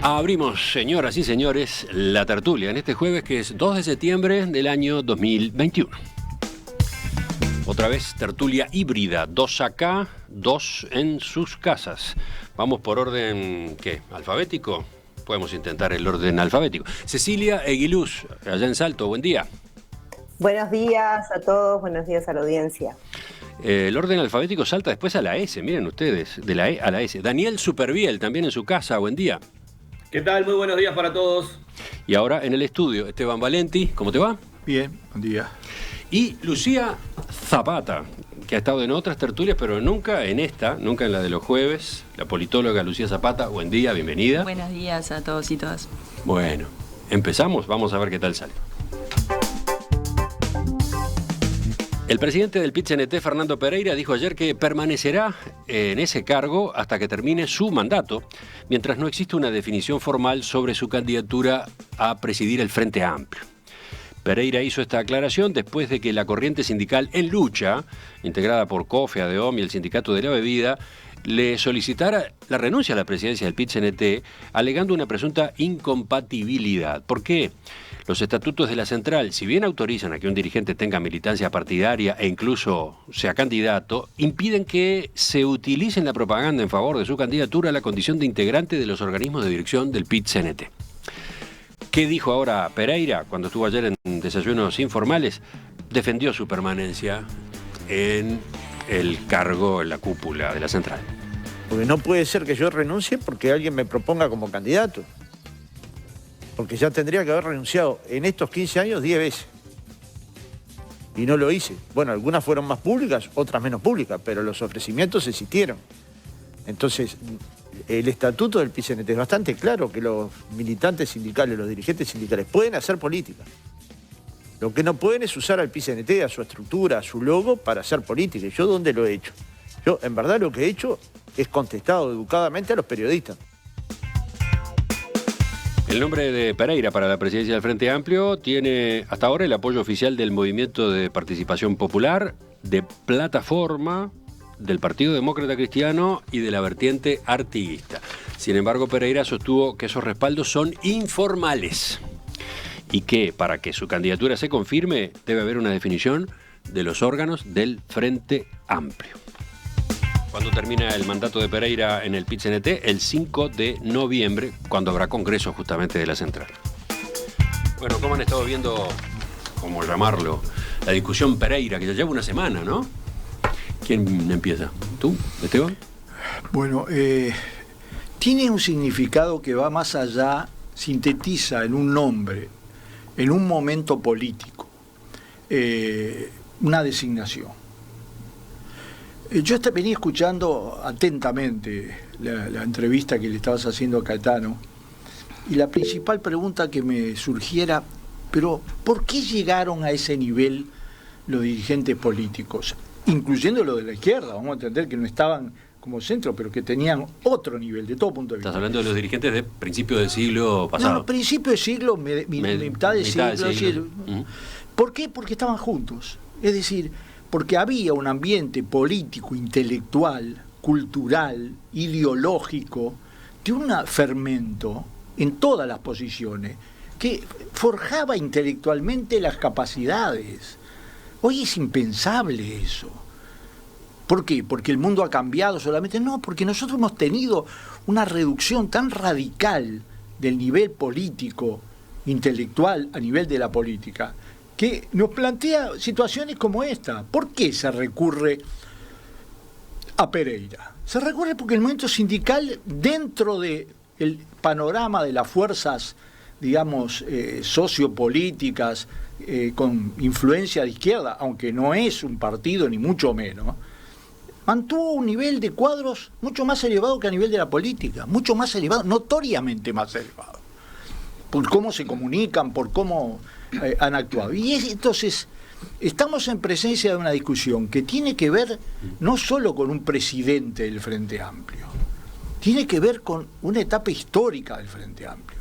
Abrimos, señoras y señores, la tertulia en este jueves que es 2 de septiembre del año 2021. Otra vez tertulia híbrida, 2 acá, 2 en sus casas. Vamos por orden, ¿qué? ¿Alfabético? Podemos intentar el orden alfabético. Cecilia Eguiluz, allá en Salto, buen día. Buenos días a todos, buenos días a la audiencia. El orden alfabético salta después a la S, miren ustedes, de la E a la S. Daniel Superviel, también en su casa, buen día. ¿Qué tal? Muy buenos días para todos. Y ahora en el estudio, Esteban Valenti, ¿cómo te va? Bien, buen día. Y Lucía Zapata, que ha estado en otras tertulias, pero nunca en esta, nunca en la de los jueves. La politóloga Lucía Zapata, buen día, bienvenida. Buenos días a todos y todas. Bueno, empezamos, vamos a ver qué tal sale. El presidente del PIT-CNT, Fernando Pereira, dijo ayer que permanecerá en ese cargo hasta que termine su mandato, mientras no existe una definición formal sobre su candidatura a presidir el Frente Amplio. Pereira hizo esta aclaración después de que la corriente sindical En Lucha, integrada por COFE, ADEOM y el Sindicato de la Bebida, le solicitara la renuncia a la presidencia del PIT-CNT, alegando una presunta incompatibilidad. ¿Por qué? Los estatutos de la central, si bien autorizan a que un dirigente tenga militancia partidaria e incluso sea candidato, impiden que se utilice en la propaganda en favor de su candidatura la condición de integrante de los organismos de dirección del PIT-CNT. ¿Qué dijo ahora Pereira cuando estuvo ayer en Desayunos Informales? Defendió su permanencia en el cargo, en la cúpula de la central. Porque no puede ser que yo renuncie porque alguien me proponga como candidato. Porque ya tendría que haber renunciado en estos 15 años 10 veces. Y no lo hice. Bueno, algunas fueron más públicas, otras menos públicas, pero los ofrecimientos existieron. Entonces, el estatuto del PIT-CNT es bastante claro que los militantes sindicales, los dirigentes sindicales pueden hacer política. Lo que no pueden es usar al PIT-CNT, a su estructura, a su logo para hacer política. ¿Y yo dónde lo he hecho? Yo, en verdad, lo que he hecho es contestado educadamente a los periodistas. El nombre de Pereira para la presidencia del Frente Amplio tiene hasta ahora el apoyo oficial del Movimiento de Participación Popular, de Plataforma, del Partido Demócrata Cristiano y de la vertiente artiguista. Sin embargo, Pereira sostuvo que esos respaldos son informales y que para que su candidatura se confirme debe haber una definición de los órganos del Frente Amplio. ¿Cuándo termina el mandato de Pereira en el PIT-CNT? El 5 de noviembre, cuando habrá congreso justamente de la central. Bueno, ¿cómo han estado viendo, cómo llamarlo, la discusión Pereira, que ya lleva una semana, ¿no? ¿Quién empieza? ¿Tú, Esteban? Bueno, tiene un significado que va más allá, sintetiza en un nombre, en un momento político, una designación. Yo venía escuchando atentamente la entrevista que le estabas haciendo a Caetano y la principal pregunta que me surgiera, pero ¿por qué llegaron a ese nivel los dirigentes políticos? Incluyendo los de la izquierda, vamos a entender que no estaban como centro, pero que tenían otro nivel de todo punto de vista. Estás hablando de los dirigentes de principios del siglo pasado. No, principio del siglo, mitad del siglo. ¿Por qué? Porque estaban juntos. Es decir, porque había un ambiente político, intelectual, cultural, ideológico, de un fermento en todas las posiciones, que forjaba intelectualmente las capacidades. Hoy es impensable eso. ¿Por qué? ¿Porque el mundo ha cambiado solamente? No, porque nosotros hemos tenido una reducción tan radical del nivel político, intelectual, a nivel de la política, que nos plantea situaciones como esta. ¿Por qué se recurre a Pereira? Se recurre porque el movimiento sindical, dentro del panorama de las fuerzas, digamos, sociopolíticas, con influencia de izquierda, aunque no es un partido ni mucho menos, mantuvo un nivel de cuadros mucho más elevado que a nivel de la política, mucho más elevado, notoriamente más elevado, por cómo se comunican, por cómo han actuado. Y entonces estamos en presencia de una discusión que tiene que ver no solo con un presidente del Frente Amplio, tiene que ver con una etapa histórica del Frente Amplio,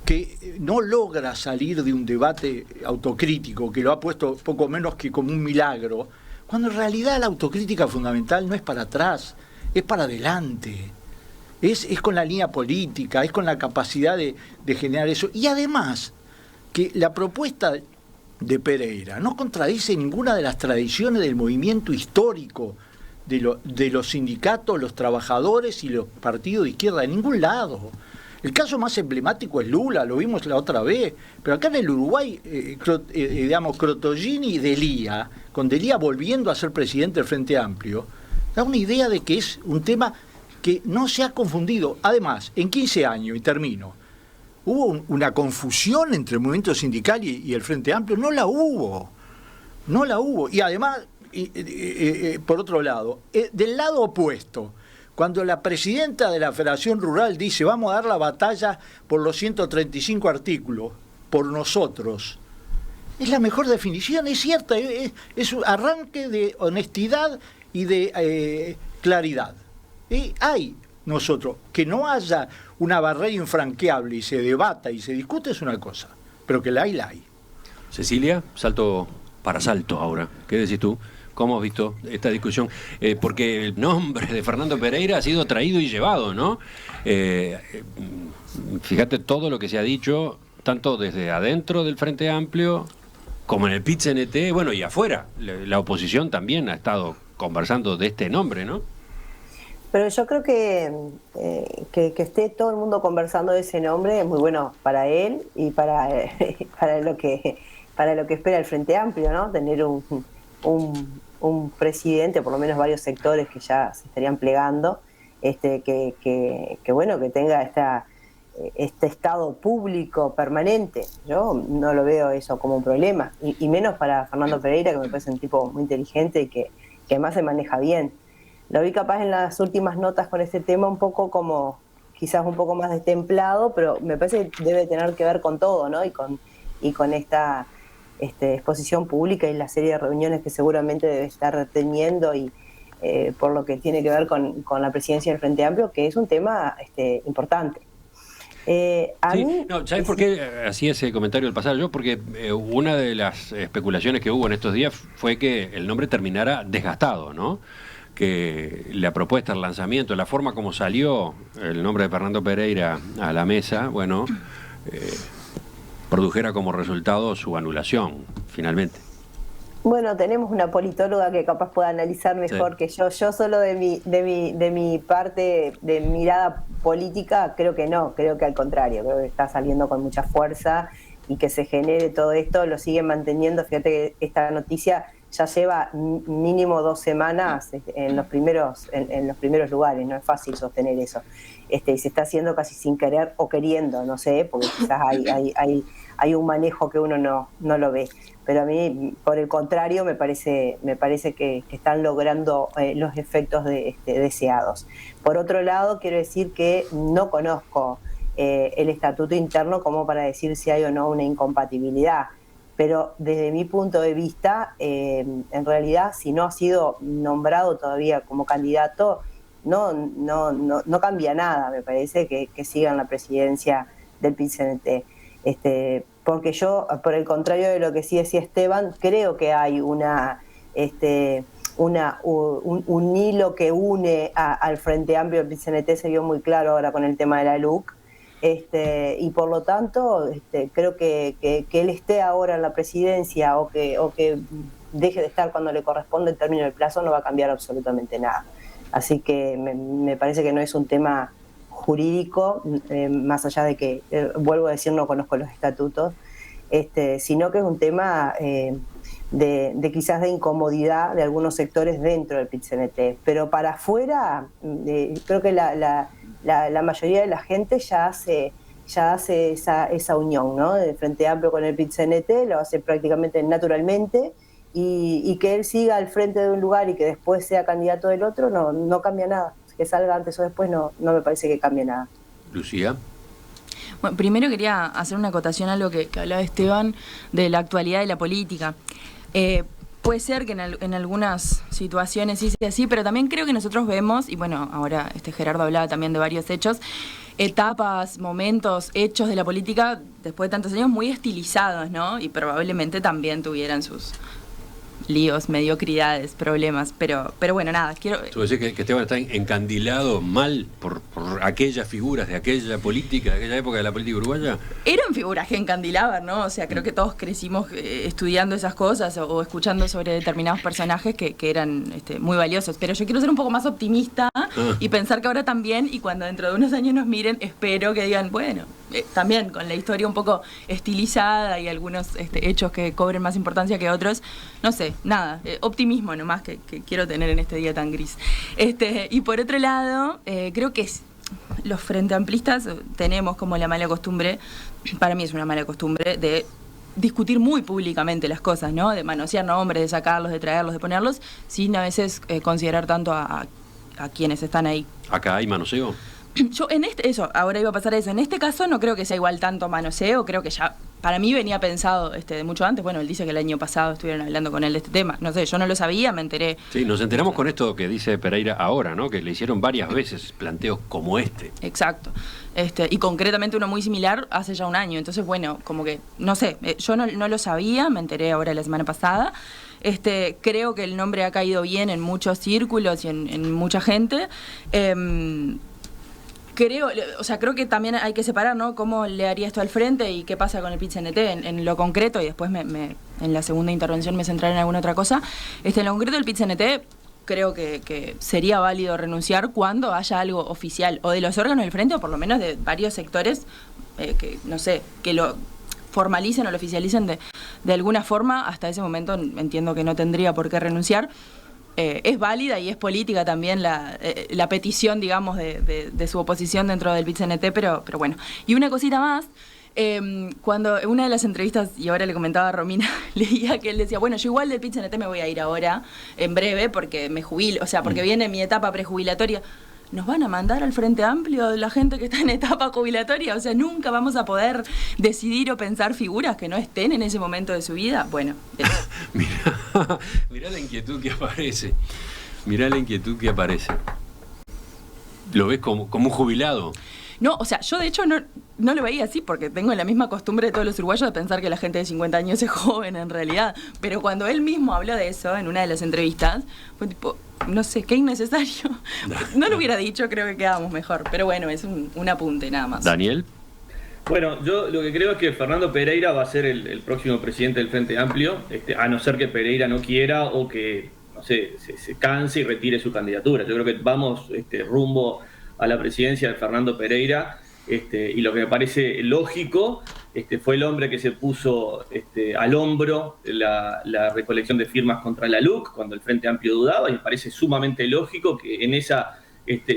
que no logra salir de un debate autocrítico, que lo ha puesto poco menos que como un milagro, cuando en realidad la autocrítica fundamental no es para atrás, es para adelante. Es con la línea política, es con la capacidad de generar eso. Y además, que la propuesta de Pereira no contradice ninguna de las tradiciones del movimiento histórico de los sindicatos, los trabajadores y los partidos de izquierda, de ningún lado. El caso más emblemático es Lula, lo vimos la otra vez, pero acá en el Uruguay, Crotogini y Delía, con Delía volviendo a ser presidente del Frente Amplio, da una idea de que es un tema que no se ha confundido. Además, en 15 años, y termino, ¿hubo una confusión entre el movimiento sindical y el Frente Amplio? No la hubo. Y además, por otro lado, del lado opuesto, cuando la presidenta de la Federación Rural dice vamos a dar la batalla por los 135 artículos, por nosotros, es la mejor definición, es cierta, es un arranque de honestidad y de claridad. Hay nosotros, que no haya una barrera infranqueable y se debata y se discute es una cosa, pero que la hay. Cecilia, salto para salto ahora, ¿qué decís tú? ¿Cómo has visto esta discusión? Porque el nombre de Fernando Pereira ha sido traído y llevado, ¿no? Fíjate todo lo que se ha dicho, tanto desde adentro del Frente Amplio como en el PIT-CNT, bueno, y afuera. La oposición también ha estado conversando de este nombre, ¿no? Pero yo creo que esté todo el mundo conversando de ese nombre es muy bueno para él y para lo que espera el Frente Amplio, ¿no? Tener un presidente, por lo menos varios sectores que ya se estarían plegando, que bueno, que tenga este estado público permanente. Yo no lo veo eso como un problema, y menos para Fernando Pereira, que me parece un tipo muy inteligente y que además se maneja bien. Lo vi capaz en las últimas notas con este tema un poco como, quizás un poco más destemplado, pero me parece que debe tener que ver con todo, ¿no? Y con esta exposición pública y la serie de reuniones que seguramente debe estar teniendo, y por lo que tiene que ver con la presidencia del Frente Amplio, que es un tema importante. ¿Sabes por qué hacía ese comentario al pasar yo? Porque una de las especulaciones que hubo en estos días fue que el nombre terminara desgastado, ¿no? Que la propuesta, el lanzamiento, la forma como salió el nombre de Fernando Pereira a la mesa, bueno, produjera como resultado su anulación, finalmente. Bueno, tenemos una politóloga que capaz pueda analizar mejor que yo. Yo solo de mi parte de mirada política creo que no, creo que al contrario, creo que está saliendo con mucha fuerza, y que se genere todo esto lo siguen manteniendo. Fíjate que esta noticia ya lleva mínimo 2 semanas en los primeros lugares, no es fácil sostener eso. Y se está haciendo casi sin querer o queriendo, no sé, porque quizás hay un manejo que uno no lo ve. Pero a mí, por el contrario, me parece que están logrando los efectos deseados. Por otro lado, quiero decir que no conozco el estatuto interno como para decir si hay o no una incompatibilidad. Pero desde mi punto de vista, en realidad, si no ha sido nombrado todavía como candidato, no cambia nada. Me parece que siga en la presidencia del PIT-CNT. Porque yo, por el contrario de lo que sí decía Esteban, creo que hay un hilo que une al Frente Amplio. El PIT-CNT se vio muy claro ahora con el tema de la LUC. Y por lo tanto creo que él esté ahora en la presidencia o que deje de estar cuando le corresponde el término del plazo no va a cambiar absolutamente nada. Así que me parece que no es un tema jurídico, más allá de que, vuelvo a decir, no conozco los estatutos, sino que es un tema de quizás de incomodidad de algunos sectores dentro del PIT-CNT. Pero para afuera, creo que la mayoría de la gente ya hace esa unión, ¿no? Del Frente Amplio con el PIT-CNT, lo hace prácticamente naturalmente, y que él siga al frente de un lugar y que después sea candidato del otro, no cambia nada. Que salga antes o después no me parece que cambie nada. Lucía. Bueno, primero quería hacer una acotación a lo que hablaba Esteban de la actualidad de la política. Puede ser que en algunas situaciones sí sea así, pero también creo que nosotros vemos, y bueno, ahora Gerardo hablaba también de varios hechos, etapas, momentos, hechos de la política después de tantos años muy estilizados, ¿no? Y probablemente también tuvieran sus líos, mediocridades, problemas, pero bueno, nada, quiero... ¿Tú decís que Esteban está encandilado mal por por aquellas figuras de aquella política, de aquella época de la política uruguaya? Eran figuras que encandilaban, ¿no? O sea, creo que todos crecimos estudiando esas cosas o escuchando sobre determinados personajes que eran muy valiosos. Pero yo quiero ser un poco más optimista y pensar que ahora también, y cuando dentro de unos años nos miren, espero que digan, bueno, también con la historia un poco estilizada y algunos hechos que cobren más importancia que otros, no sé, nada, optimismo nomás que quiero tener en este día tan gris. Y por otro lado, creo que los frente amplistas tenemos como la mala costumbre, para mí es una mala costumbre, de discutir muy públicamente las cosas, ¿no? De manosear nombres, de sacarlos, de traerlos, de ponerlos, sin a veces considerar tanto a quienes están ahí. ¿Acá hay manoseo? Yo ahora iba a pasar eso. En este caso no creo que sea igual tanto manoseo, creo que ya, para mí venía pensado de mucho antes. Bueno, él dice que el año pasado estuvieron hablando con él de este tema. No sé, yo no lo sabía, me enteré. Sí, nos enteramos con esto que dice Pereira ahora, ¿no? Que le hicieron varias veces planteos como este. Exacto. Y concretamente uno muy similar hace ya un año. Entonces, bueno, como que, no sé, yo no lo sabía, me enteré ahora la semana pasada. Creo que el nombre ha caído bien en muchos círculos y en mucha gente. Creo que también hay que separar, ¿no? Cómo le haría esto al frente y qué pasa con el PIT-CNT en lo concreto, y después en la segunda intervención me centraré en alguna otra cosa. En lo concreto del PIT-CNT creo que sería válido renunciar cuando haya algo oficial, o de los órganos del frente, o por lo menos de varios sectores, que no sé, que lo formalicen o lo oficialicen de alguna forma. Hasta ese momento entiendo que no tendría por qué renunciar. Es válida y es política también la petición, digamos, de su oposición dentro del PIT-CNT, pero bueno. Y una cosita más, cuando en una de las entrevistas, y ahora le comentaba a Romina, leía que él decía, bueno, yo igual del PIT-CNT me voy a ir ahora, en breve, porque me jubilo, o sea, porque viene mi etapa prejubilatoria. ¿Nos van a mandar al Frente Amplio la gente que está en etapa jubilatoria? O sea, nunca vamos a poder decidir o pensar figuras que no estén en ese momento de su vida. Bueno, mirá la inquietud que aparece. Mirá la inquietud que aparece. ¿Lo ves como un jubilado? No, o sea, yo de hecho no lo veía así, porque tengo la misma costumbre de todos los uruguayos de pensar que la gente de 50 años es joven en realidad. Pero cuando él mismo habló de eso en una de las entrevistas, fue tipo, no sé, qué innecesario. No lo hubiera dicho, creo que quedábamos mejor. Pero bueno, es un apunte nada más. Daniel. Bueno, yo lo que creo es que Fernando Pereira va a ser el próximo presidente del Frente Amplio, a no ser que Pereira no quiera o que, no sé, se canse y retire su candidatura. Yo creo que vamos rumbo a la presidencia de Fernando Pereira, y lo que me parece lógico fue el hombre que se puso al hombro la recolección de firmas contra la LUC cuando el Frente Amplio dudaba, y me parece sumamente lógico que en esa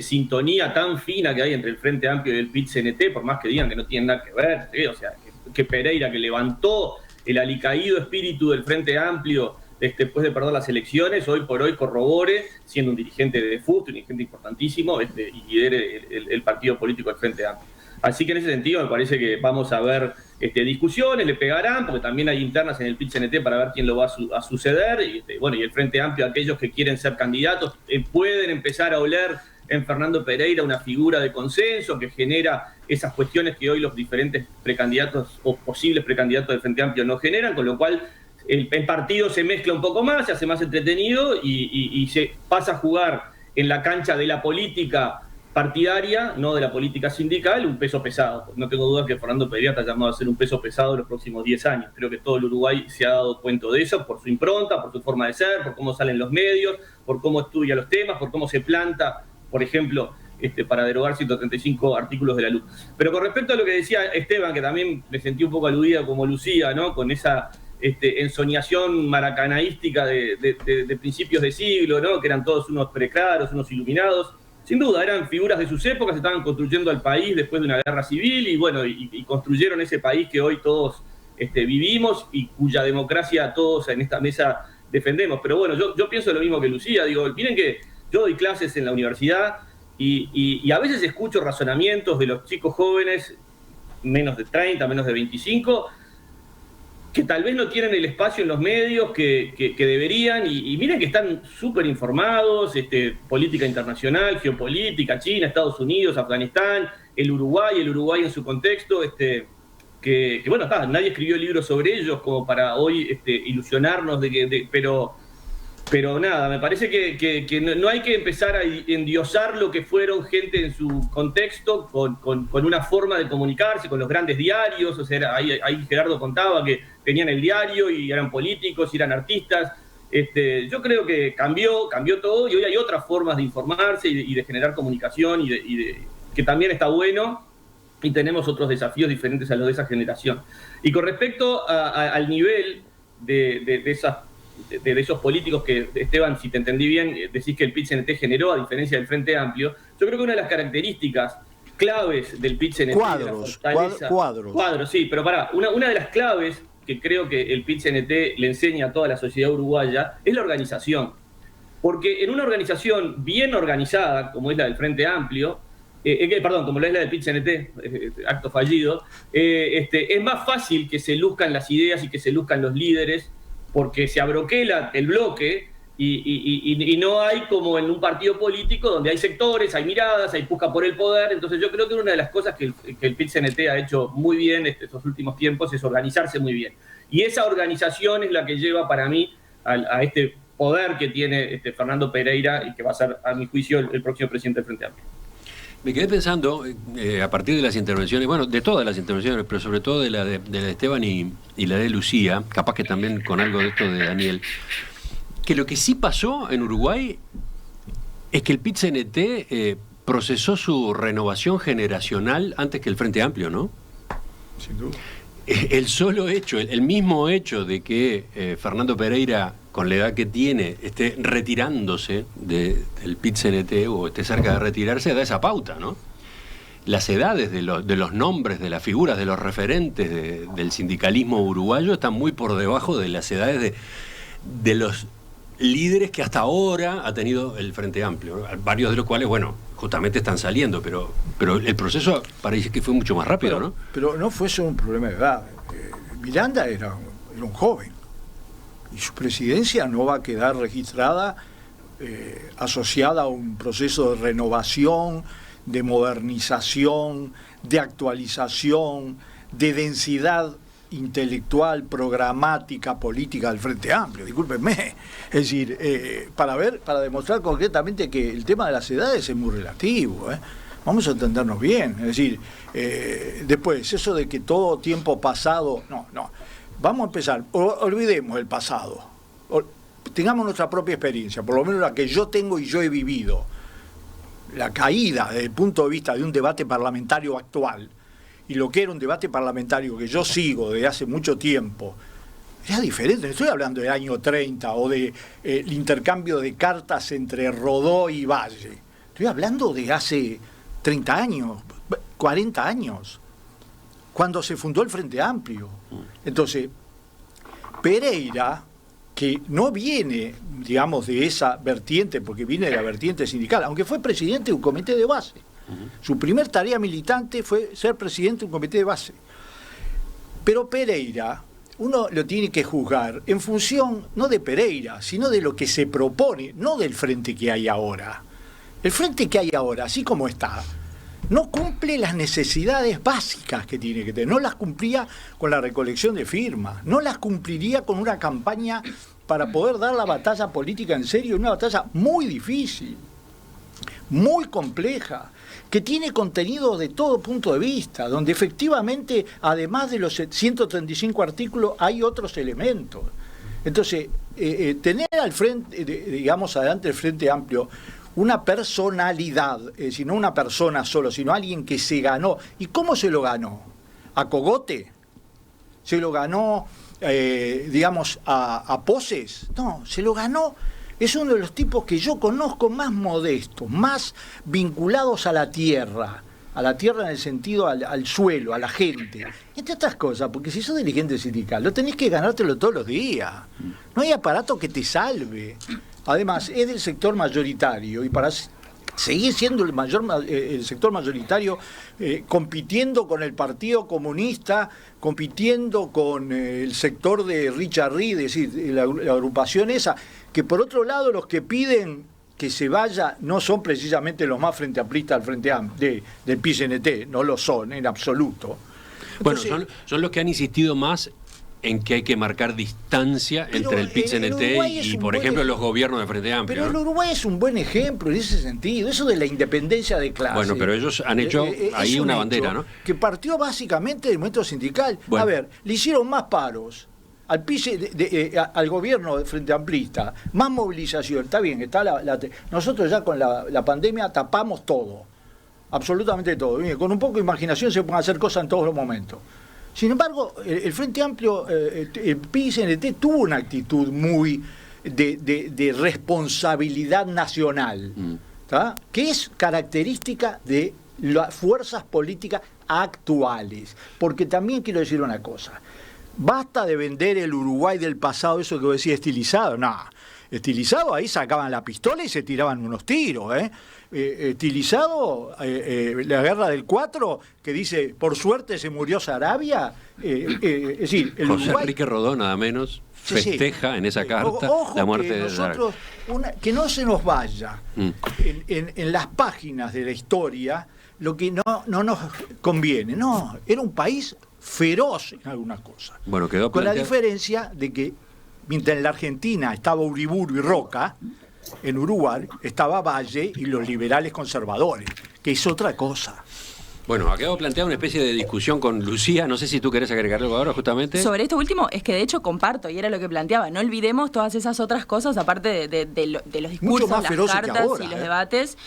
sintonía tan fina que hay entre el Frente Amplio y el PIT-CNT, por más que digan que no tienen nada que ver, o sea, que Pereira, que levantó el alicaído espíritu del Frente Amplio después de perder las elecciones, hoy por hoy corrobore, siendo un dirigente de FUT, un dirigente importantísimo, y lidere el partido político del Frente Amplio. Así que en ese sentido me parece que vamos a ver discusiones, le pegarán, porque también hay internas en el PIT-CNT para ver quién lo va a suceder, y y el Frente Amplio, aquellos que quieren ser candidatos, pueden empezar a oler en Fernando Pereira una figura de consenso que genera esas cuestiones que hoy los diferentes precandidatos o posibles precandidatos del Frente Amplio no generan, con lo cual el partido se mezcla un poco más, se hace más entretenido y se pasa a jugar en la cancha de la política partidaria, no de la política sindical, un peso pesado. No tengo dudas que Fernando Pereira está llamado a ser un peso pesado en los próximos 10 años. Creo que todo el Uruguay se ha dado cuenta de eso, por su impronta, por su forma de ser, por cómo salen los medios, por cómo estudia los temas, por cómo se planta, por ejemplo, para derogar 135 artículos de la LUC. Pero con respecto a lo que decía Esteban, que también me sentí un poco aludida como Lucía, ¿no? Con esa ensoñación maracanaística de principios de siglo, ¿no? Que eran todos unos preclaros, unos iluminados. Sin duda, eran figuras de sus épocas, estaban construyendo al país después de una guerra civil y construyeron ese país que hoy todos vivimos y cuya democracia todos en esta mesa defendemos. Pero bueno, yo pienso lo mismo que Lucía. Digo, miren que yo doy clases en la universidad y a veces escucho razonamientos de los chicos jóvenes, menos de 30, menos de 25, que tal vez no tienen el espacio en los medios que deberían, y miren que están súper informados, política internacional, geopolítica, China, Estados Unidos, Afganistán, el Uruguay en su contexto, que bueno, nadie escribió libros sobre ellos como para hoy ilusionarnos pero Pero nada, me parece que no hay que empezar a endiosar lo que fueron gente en su contexto, con una forma de comunicarse, con los grandes diarios. O sea, ahí Gerardo contaba que tenían el diario y eran políticos y eran artistas. Yo creo que cambió todo, y hoy hay otras formas de informarse y de generar comunicación, que también está bueno, y tenemos otros desafíos diferentes a los de esa generación. Y con respecto al nivel de esos políticos que, Esteban, si te entendí bien, decís que el PIT-CNT generó, a diferencia del Frente Amplio, yo creo que una de las características claves del PIT-CNT... Cuadros, sí, pero una de las claves que creo que el PIT-CNT le enseña a toda la sociedad uruguaya es la organización. Porque en una organización bien organizada, como es la del Frente Amplio, como es la del PIT-CNT, acto fallido, es más fácil que se luzcan las ideas y que se luzcan los líderes, porque se abroquela el bloque y no hay como en un partido político donde hay sectores, hay miradas, hay puja por el poder. Entonces yo creo que una de las cosas que el PIT-CNT ha hecho muy bien estos últimos tiempos es organizarse muy bien. Y esa organización es la que lleva para mí a este poder que tiene Fernando Pereira, y que va a ser, a mi juicio, el próximo presidente del Frente Amplio. Me quedé pensando, a partir de las intervenciones, bueno, de todas las intervenciones, pero sobre todo de la de Esteban y la de Lucía, capaz que también con algo de esto de Daniel, que lo que sí pasó en Uruguay es que el PIT-CNT procesó su renovación generacional antes que el Frente Amplio, ¿no? Sin duda. El solo hecho, el mismo hecho de que Fernando Pereira, con la edad que tiene, esté retirándose del PIT-CNT o esté cerca de retirarse, da esa pauta, ¿no? Las edades de los nombres, de las figuras, de los referentes del sindicalismo uruguayo están muy por debajo de las edades de los líderes que hasta ahora ha tenido el Frente Amplio, ¿no? Varios de los cuales, bueno, justamente están saliendo, pero el proceso parece que fue mucho más rápido, ¿no? Pero no fue solo un problema de edad. Miranda era un joven, y su presidencia no va a quedar registrada asociada a un proceso de renovación, de modernización, de actualización, de densidad intelectual, programática, política del Frente Amplio, discúlpenme. Es decir, para demostrar concretamente que el tema de las edades es muy relativo, vamos a entendernos bien. Es decir, después, eso de que todo tiempo pasado, no. Vamos a empezar, olvidemos el pasado, tengamos nuestra propia experiencia, por lo menos la que yo tengo y yo he vivido. La caída desde el punto de vista de un debate parlamentario actual, y lo que era un debate parlamentario que yo sigo desde hace mucho tiempo, era diferente. No estoy hablando del año 30 o del intercambio de cartas entre Rodó y Valle. Estoy hablando de hace 30 años, 40 años, cuando se fundó el Frente Amplio. Entonces, Pereira, que no viene, digamos, de esa vertiente, porque viene de la vertiente sindical, aunque fue presidente de un comité de base. Su primer tarea militante fue ser presidente de un comité de base. Pero Pereira, uno lo tiene que juzgar en función no de Pereira, sino de lo que se propone, no del frente que hay ahora. El frente que hay ahora, así como está, no cumple las necesidades básicas que tiene que tener. No las cumplía con la recolección de firmas, no las cumpliría con una campaña para poder dar la batalla política en serio, una batalla muy difícil, muy compleja, que tiene contenido de todo punto de vista, donde efectivamente, además de los 135 artículos, hay otros elementos. Entonces, tener al frente, digamos, adelante el Frente Amplio, una personalidad, es decir, no una persona solo, sino alguien que se ganó. ¿Y cómo se lo ganó? ¿A cogote? ¿Se lo ganó, digamos, a poses? No, se lo ganó. Es uno de los tipos que yo conozco más modestos, más vinculados a la tierra en el sentido al suelo, a la gente. Entre otras cosas, porque si sos dirigente sindical, lo tenés que ganártelo todos los días. No hay aparato que te salve. Además, es del sector mayoritario, y para seguir siendo el sector mayoritario, compitiendo con el Partido Comunista, compitiendo con el sector de Richard Reed, es decir, la agrupación esa, que por otro lado los que piden que se vaya no son precisamente los más frente amplistas del Frente Amplio, del PIT-CNT, no lo son en absoluto. Entonces, bueno, son los que han insistido más en que hay que marcar distancia entre el PIT-CNT y, por ejemplo, los gobiernos de Frente Amplio. Pero el Uruguay es un buen ejemplo en ese sentido, eso de la independencia de clase. Bueno, pero ellos han hecho ahí una bandera, ¿no? Que partió básicamente del movimiento sindical. Bueno. A ver, le hicieron más paros al gobierno de Frente Amplista, más movilización, está bien, nosotros ya con la pandemia tapamos todo, absolutamente todo. Bien, con un poco de imaginación se pueden hacer cosas en todos los momentos. Sin embargo, el Frente Amplio, el PIT-CNT tuvo una actitud muy de responsabilidad nacional, que es característica de las fuerzas políticas actuales. Porque también quiero decir una cosa, basta de vender el Uruguay del pasado, eso que vos decís estilizado, no. Estilizado, ahí sacaban la pistola y se tiraban unos tiros, estilizado, la guerra del 4, que dice, por suerte se murió Sarabia, es decir, el José Uruguay... Enrique Rodó, nada menos, festeja en esa carta la muerte de Sarabia. Que no se nos vaya en las páginas de la historia lo que no nos conviene. No, era un país feroz en algunas cosas. Bueno, quedó con la diferencia de que mientras en la Argentina estaba Uriburu y Roca, en Uruguay estaba Valle y los liberales conservadores, que es otra cosa. Bueno, ha quedado planteada una especie de discusión con Lucía. No sé si tú querés agregar algo ahora, justamente. Sobre esto último, es que de hecho comparto, y era lo que planteaba. No olvidemos todas esas otras cosas, aparte de los discursos, las cartas ahora, y los debates.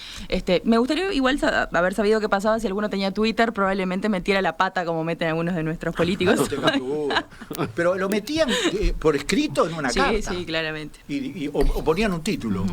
Me gustaría igual haber sabido qué pasaba si alguno tenía Twitter, probablemente metiera la pata como meten algunos de nuestros políticos. No tengas duda. Pero lo metían por escrito en una carta. Sí, claramente. O ponían un título.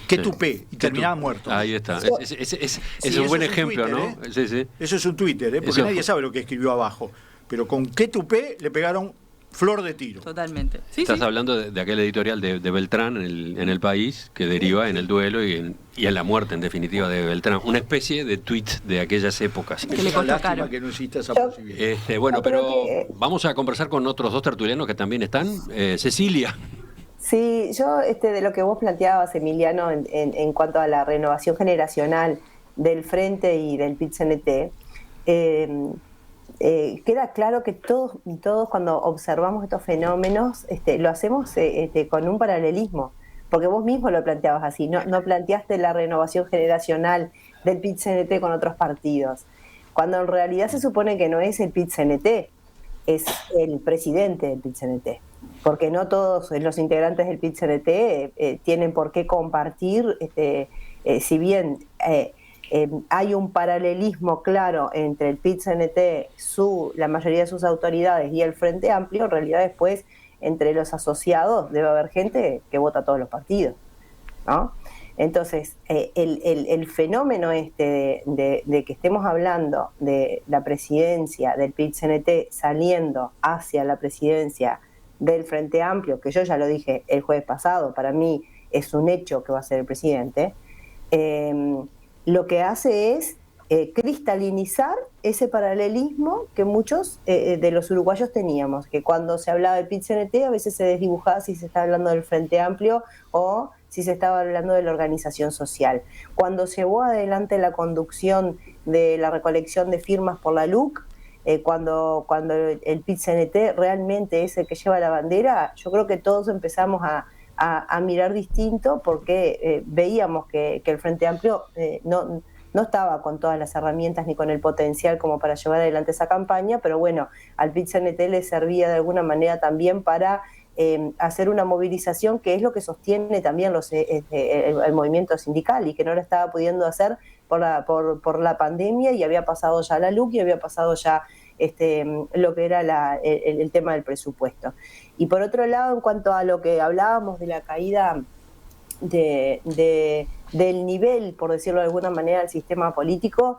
Que tupé, y terminaba muerto. Ahí está. Es un buen ejemplo, Twitter, ¿no? Sí. Eso es un Twitter, porque nadie sabe lo que escribió abajo. Pero con que tupé le pegaron flor de tiro. Totalmente. Estás hablando de aquel editorial de Beltrán en el País, que deriva en el duelo y en la muerte, en definitiva, de Beltrán. Una especie de tweet de aquellas épocas. Que le costó caro. Que no exista esa posibilidad. Bueno, pero vamos a conversar con otros dos tertulianos que también están. Cecilia. Sí, yo de lo que vos planteabas, Emiliano, en cuanto a la renovación generacional del Frente y del PIT-CNT, queda claro que todos cuando observamos estos fenómenos lo hacemos con un paralelismo, porque vos mismo lo planteabas así, no planteaste la renovación generacional del PIT-CNT con otros partidos, cuando en realidad se supone que no es el PIT-CNT, es el presidente del PIT-CNT. Porque no todos los integrantes del PIT-CNT tienen por qué compartir, si bien hay un paralelismo claro entre el PIT-CNT, la mayoría de sus autoridades y el Frente Amplio, en realidad después entre los asociados debe haber gente que vota a todos los partidos, ¿no? Entonces, el fenómeno de que estemos hablando de la presidencia del PIT-CNT saliendo hacia la presidencia del Frente Amplio, que yo ya lo dije el jueves pasado, para mí es un hecho que va a ser el presidente, lo que hace es cristalinizar ese paralelismo que muchos de los uruguayos teníamos, que cuando se hablaba del PIT-CNT a veces se desdibujaba si se estaba hablando del Frente Amplio o si se estaba hablando de la organización social. Cuando llevó adelante la conducción de la recolección de firmas por la LUC, cuando el PIT-CNT realmente es el que lleva la bandera, yo creo que todos empezamos a mirar distinto porque veíamos que el Frente Amplio no estaba con todas las herramientas ni con el potencial como para llevar adelante esa campaña, pero bueno, al PIT-CNT le servía de alguna manera también para hacer una movilización que es lo que sostiene también el movimiento sindical y que no lo estaba pudiendo hacer por la pandemia, y había pasado ya la LUC y había pasado ya lo que era el tema del presupuesto. Y por otro lado, en cuanto a lo que hablábamos de la caída del nivel, por decirlo de alguna manera, del sistema político,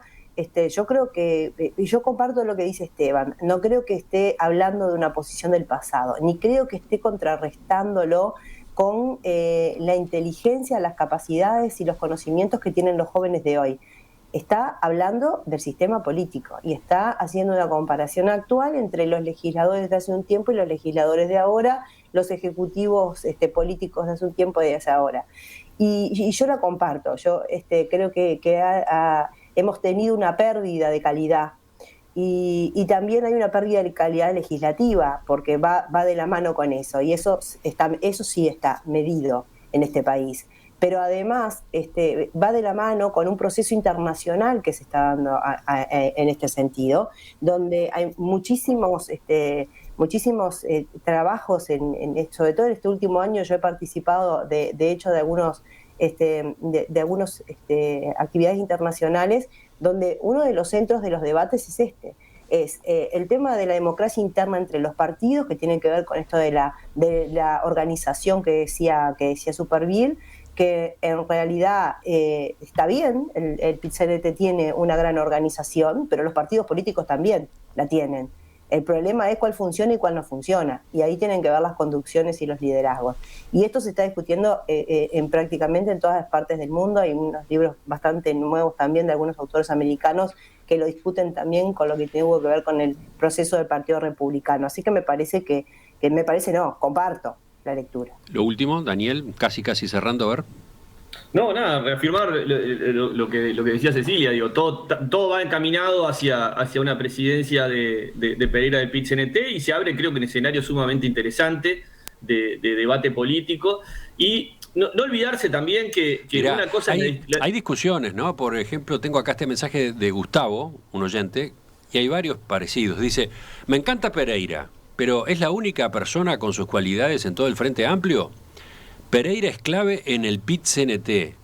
yo creo que, y yo comparto lo que dice Esteban, no creo que esté hablando de una posición del pasado, ni creo que esté contrarrestándolo con la inteligencia, las capacidades y los conocimientos que tienen los jóvenes de hoy. Está hablando del sistema político y está haciendo una comparación actual entre los legisladores de hace un tiempo y los legisladores de ahora, los ejecutivos políticos de hace un tiempo y de hace ahora. Y yo la comparto, yo creo que hemos tenido una pérdida de calidad Y también hay una pérdida de calidad legislativa, porque va de la mano con eso, y eso sí está medido en este país. Pero además va de la mano con un proceso internacional que se está dando en este sentido, donde hay muchísimos trabajos, sobre todo en este último año yo he participado de hecho de algunos actividades internacionales, donde uno de los centros de los debates es el tema de la democracia interna entre los partidos, que tiene que ver con esto de la organización que decía Superviel, que en realidad está bien, el PIT-CNT tiene una gran organización, pero los partidos políticos también la tienen. El problema es cuál funciona y cuál no funciona, y ahí tienen que ver las conducciones y los liderazgos. Y esto se está discutiendo prácticamente en todas las partes del mundo. Hay unos libros bastante nuevos también de algunos autores americanos que lo discuten también con lo que tiene que ver con el proceso del Partido Republicano. Así que me parece comparto la lectura. Lo último, Daniel, casi cerrando, a ver. No, nada, reafirmar lo que decía Cecilia, digo, todo va encaminado hacia una presidencia de Pereira del PIT-CNT, y se abre, creo que, un escenario sumamente interesante de debate político. Y no olvidarse también que Mirá, una cosa... hay discusiones, ¿no? Por ejemplo, tengo acá este mensaje de Gustavo, un oyente, y hay varios parecidos. Dice, me encanta Pereira, pero ¿es la única persona con sus cualidades en todo el Frente Amplio? Pereira es clave en el PIT-CNT.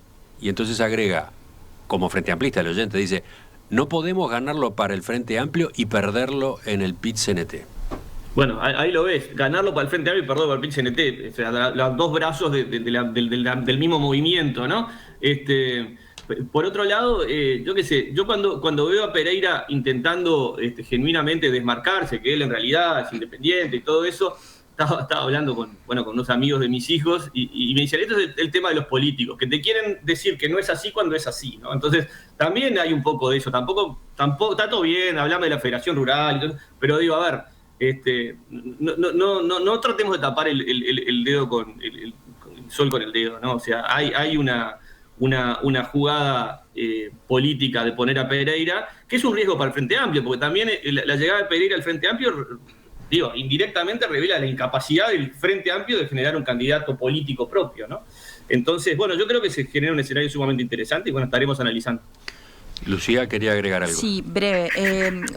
Y entonces agrega, como Frente Amplista, el oyente dice, no podemos ganarlo para el Frente Amplio y perderlo en el PIT-CNT. Bueno, ahí lo ves, ganarlo para el Frente Amplio y perderlo para el PIT-CNT, o sea, los dos brazos del mismo movimiento, ¿no? Por otro lado, yo qué sé, yo cuando veo a Pereira intentando genuinamente desmarcarse, que él en realidad es independiente y todo eso, estaba hablando con unos amigos de mis hijos y me dicen, esto es el tema de los políticos, que te quieren decir que no es así cuando es así, ¿no? Entonces, también hay un poco de eso, tampoco está todo bien, hablamos de la Federación Rural y todo, pero digo, a ver, no tratemos de tapar el dedo con el sol con el dedo, ¿no? O sea, hay una jugada política de poner a Pereira, que es un riesgo para el Frente Amplio, porque también la llegada de Pereira al Frente Amplio, digo, indirectamente revela la incapacidad del Frente Amplio de generar un candidato político propio, ¿no? Entonces, bueno, yo creo que se genera un escenario sumamente interesante y bueno, estaremos analizando. Lucía quería agregar algo. Sí, breve.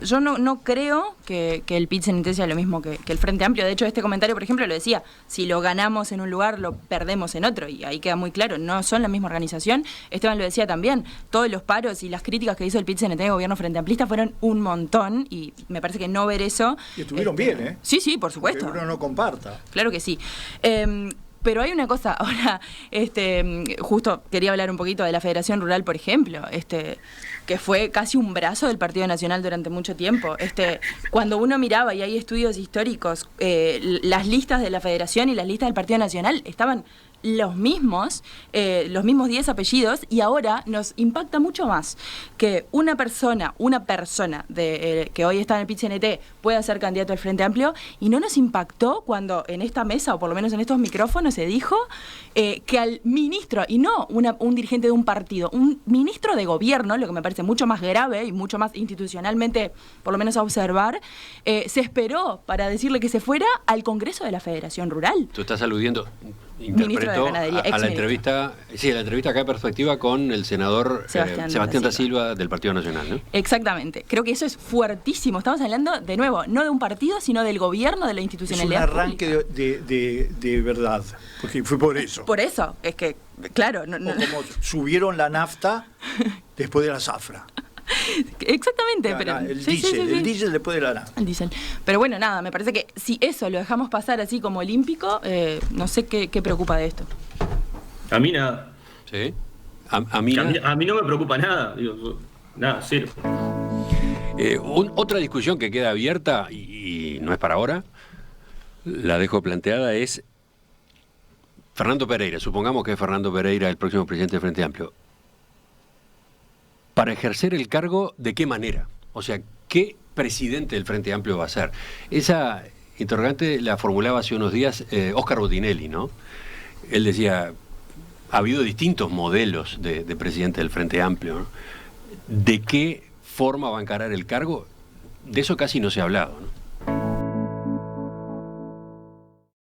Yo no creo que el PIT-CNT sea lo mismo que el Frente Amplio. De hecho, este comentario, por ejemplo, lo decía, si lo ganamos en un lugar, lo perdemos en otro. Y ahí queda muy claro, no son la misma organización. Esteban lo decía también, todos los paros y las críticas que hizo el PIT-CNT de gobierno Frente Amplista fueron un montón, y me parece que no ver eso... Y estuvieron bien, ¿eh? Sí, por supuesto. Que uno no comparta. Claro que sí. Pero hay una cosa, ahora, justo quería hablar un poquito de la Federación Rural, por ejemplo, que fue casi un brazo del Partido Nacional durante mucho tiempo. Cuando uno miraba, y hay estudios históricos, las listas de la Federación y las listas del Partido Nacional estaban los mismos 10 apellidos, y ahora nos impacta mucho más que una persona que hoy está en el PIT-CNT pueda ser candidato al Frente Amplio, y no nos impactó cuando en esta mesa, o por lo menos en estos micrófonos, se dijo que al ministro, y no un dirigente de un partido, un ministro de gobierno, lo que me parece mucho más grave y mucho más institucionalmente, por lo menos a observar, se esperó para decirle que se fuera al Congreso de la Federación Rural. Tú estás aludiendo... Ministro de Ganadería, a la entrevista, sí, a la entrevista acá en Perspectiva con el senador Sebastián da Silva del Partido Nacional, ¿no? Exactamente. Creo que eso es fuertísimo. Estamos hablando, de nuevo, no de un partido, sino del gobierno, de la institucionalidad. Es un arranque de verdad, porque fue por eso. Por eso, es que, claro... Como subieron la nafta después de la zafra. Exactamente, pero el diésel después de la nafta. El diésel. Pero bueno, nada, me parece que si eso lo dejamos pasar así como olímpico, no sé qué preocupa de esto. A mí nada. ¿Sí? A mí no me preocupa nada, digo, nada, cero. Otra discusión que queda abierta, y no es para ahora, la dejo planteada, es Fernando Pereira. Supongamos que es Fernando Pereira el próximo presidente del Frente Amplio. Para ejercer el cargo, ¿de qué manera? O sea, ¿qué presidente del Frente Amplio va a ser? Esa interrogante la formulaba hace unos días Óscar Botinelli, ¿no? Él decía, ha habido distintos modelos de presidente del Frente Amplio, ¿no? ¿De qué forma va a encarar el cargo? de eso casi no se ha hablado, ¿no?